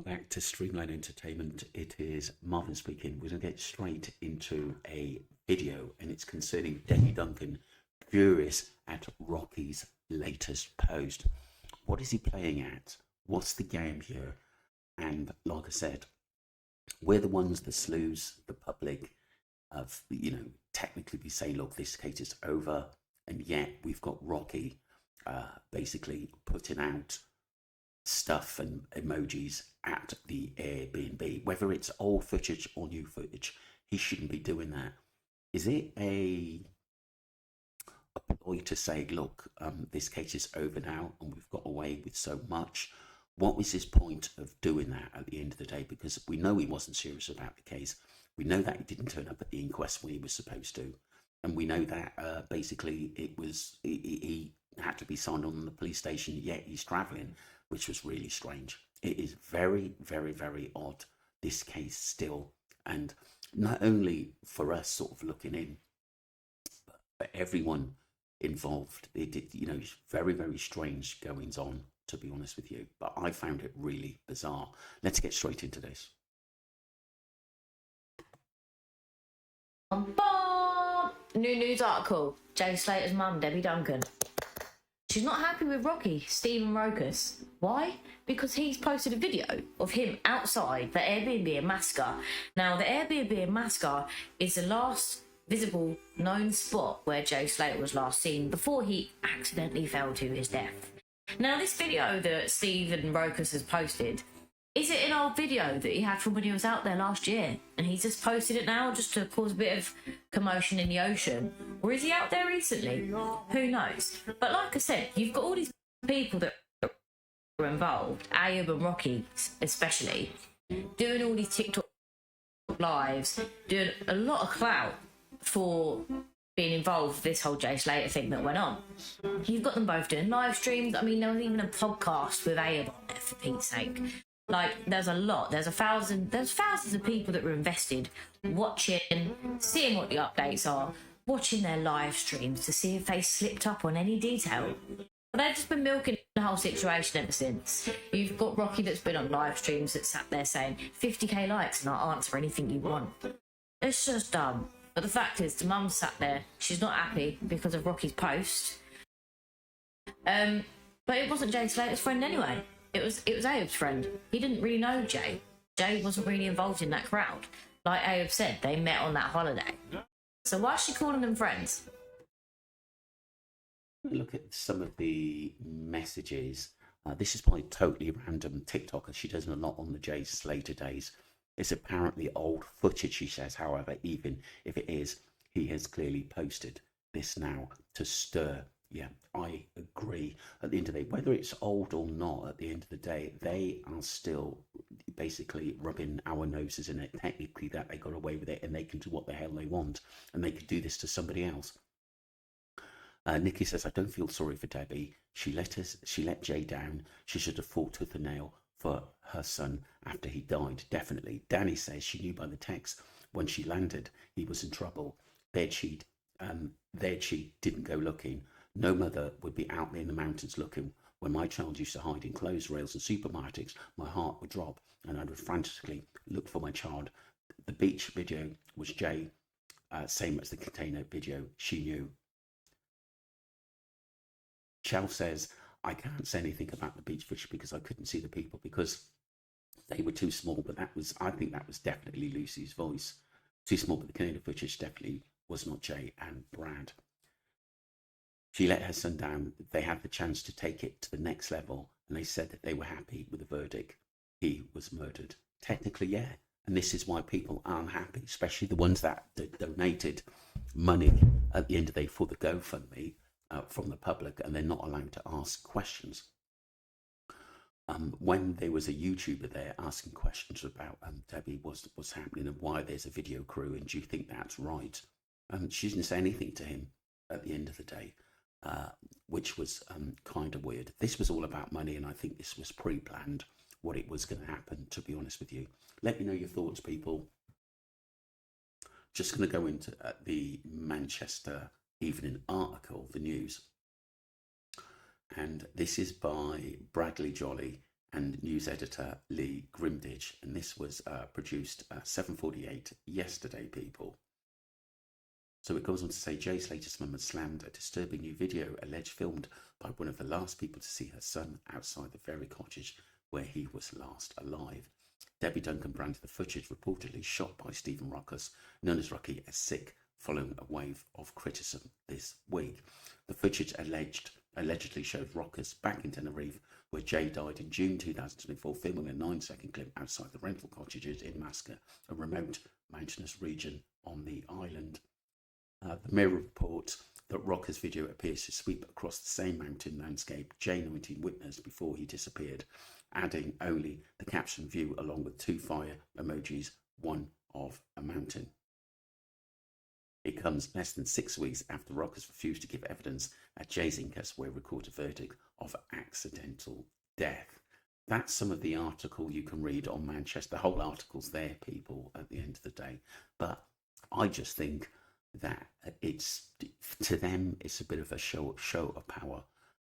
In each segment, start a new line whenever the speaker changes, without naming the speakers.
Back to Streamline Entertainment. It is Marvin speaking. We're going to get straight into a video, and it's concerning Debbie Duncan, furious at Rocky's latest post. What is he playing at? What's the game here? And like I said, we're the ones, the slews, the public, of technically be saying, look, this case is over, and yet we've got Rocky basically putting out stuff and emojis at the Airbnb, whether it's old footage or new footage. He shouldn't be doing that. Is it a ploy to say, look, this case is over now and we've got away with so much? What was his point of doing that at the end of the day? Because we know he wasn't serious about the case. We know that he didn't turn up at the inquest when he was supposed to. And we know that basically he had to be signed on the police station, yet he's travelling, which was really strange. It is very, very, very odd, this case still. And not only for us sort of looking in, but for everyone involved. It's very, very strange goings on, to be honest with you. But I found it really bizarre. Let's get straight into this.
New news article. Jay Slater's mum, Debbie Duncan. She's not happy with Rocky, Stephen Rokas. Why? Because he's posted a video of him outside the Airbnb in Masca. Now, the Airbnb in Masca is the last visible known spot where Jay Slater was last seen before he accidentally fell to his death. Now, this video that Stephen Rokas has posted, is it an old video that he had from when he was out there last year and he's just posted it now just to cause a bit of commotion in the ocean? Or is he out there recently? Who knows? But like I said, you've got all these people that are involved, Ayub and Rocky especially, doing all these TikTok lives, doing a lot of clout for being involved with this whole Jay Slater thing that went on. You've got them both doing live streams. I mean, there was even a podcast with Ayub on there, for Pete's sake. Like, there's a lot. There's thousands of people that were invested, watching, seeing what the updates are, watching their live streams to see if they slipped up on any detail. But they've just been milking the whole situation ever since. You've got Rocky that's been on live streams that sat there saying 50k likes and I'll answer anything you want. It's just dumb. But the fact is, the mum sat there, she's not happy because of Rocky's post. But it wasn't Jay Slater's friend anyway. It was Ayub's friend. He didn't really know Jay. Jay wasn't really involved in that crowd. Like Ayub said, they met on that holiday. So why is she calling them friends?
Look at some of the messages. This is probably totally random TikTok, as she does a lot on the Jay Slater days. It's apparently old footage, she says. However, even if it is, he has clearly posted this now to stir. Yeah, I agree. At the end of the day, whether it's old or not, at the end of the day, they are still basically rubbing our noses in it. Technically, that they got away with it and they can do what the hell they want. And they could do this to somebody else. Nikki says, I don't feel sorry for Debbie. She let Jay down. She should have fought tooth and nail for her son after he died. Definitely. Danny says she knew by the text when she landed he was in trouble. Their cheat didn't go looking. No mother would be out there in the mountains looking. When my child used to hide in clothes rails and supermarkets, my heart would drop and I would frantically look for my child. The beach video was Jay, same as the container video. She knew. Chell says, I can't say anything about the beach footage because I couldn't see the people because they were too small. But I think that was definitely Lucy's voice. Too small, but the container footage definitely was not Jay and Brad. She let her son down. They had the chance to take it to the next level, and they said that they were happy with the verdict. He was murdered. Technically, yeah. And this is why people aren't happy, especially the ones that donated money at the end of the day for the GoFundMe from the public, and they're not allowed to ask questions. When there was a YouTuber there asking questions about Debbie, what's happening and why there's a video crew, and do you think that's right? She didn't say anything to him at the end of the day. Which was kind of weird. This was all about money, and I think this was pre-planned, what it was going to happen, to be honest with you. Let me know your thoughts, people. Just going to go into the Manchester Evening article, the news. And this is by Bradley Jolly, and news editor Lee Grimditch, and this was produced at 7:48 yesterday, people. So it goes on to say Jay Slater's mum had slammed a disturbing new video alleged filmed by one of the last people to see her son outside the very cottage where he was last alive. Debbie Duncan branded the footage reportedly shot by Stephen Rockes, known as Rocky, as sick, following a wave of criticism this week. The footage allegedly showed Rockes back in Tenerife, where Jay died in June 2024, filming a 9-second clip outside the rental cottages in Masca, a remote mountainous region on the island. The Mirror reports that Rockes' video appears to sweep across the same mountain landscape Jay 19 witnessed before he disappeared, adding only the caption view along with 2 fire emojis, one of a mountain. It comes less than 6 weeks after Rockes refused to give evidence at Jay's inquest, where he recorded a verdict of accidental death. That's some of the article you can read on Manchester. The whole article's there, people, at the end of the day. But I just think that it's, to them, it's a bit of a show of power.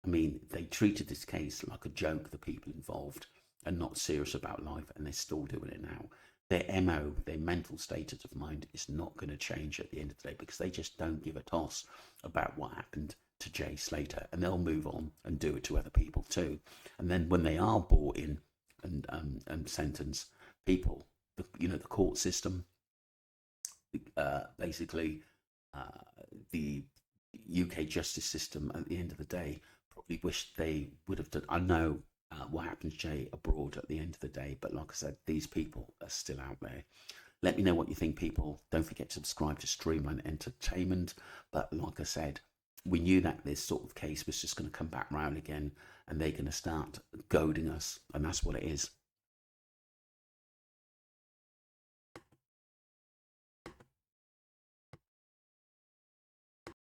I mean, they treated this case like a joke, the people involved, and not serious about life, and they're still doing it now. Their MO, their mental status of mind, is not going to change at the end of the day, because they just don't give a toss about what happened to Jay Slater, and they'll move on and do it to other people too. And then when they are brought in and sentenced, people, the court system, basically the UK justice system, at the end of the day, probably wish they would have done. I know what happened to Jay abroad at the end of the day, but like I said, these people are still out there. Let me know what you think, people. Don't forget to subscribe to Streamline Entertainment. But like I said, we knew that this sort of case was just going to come back round again, and they're going to start goading us, and that's what it is.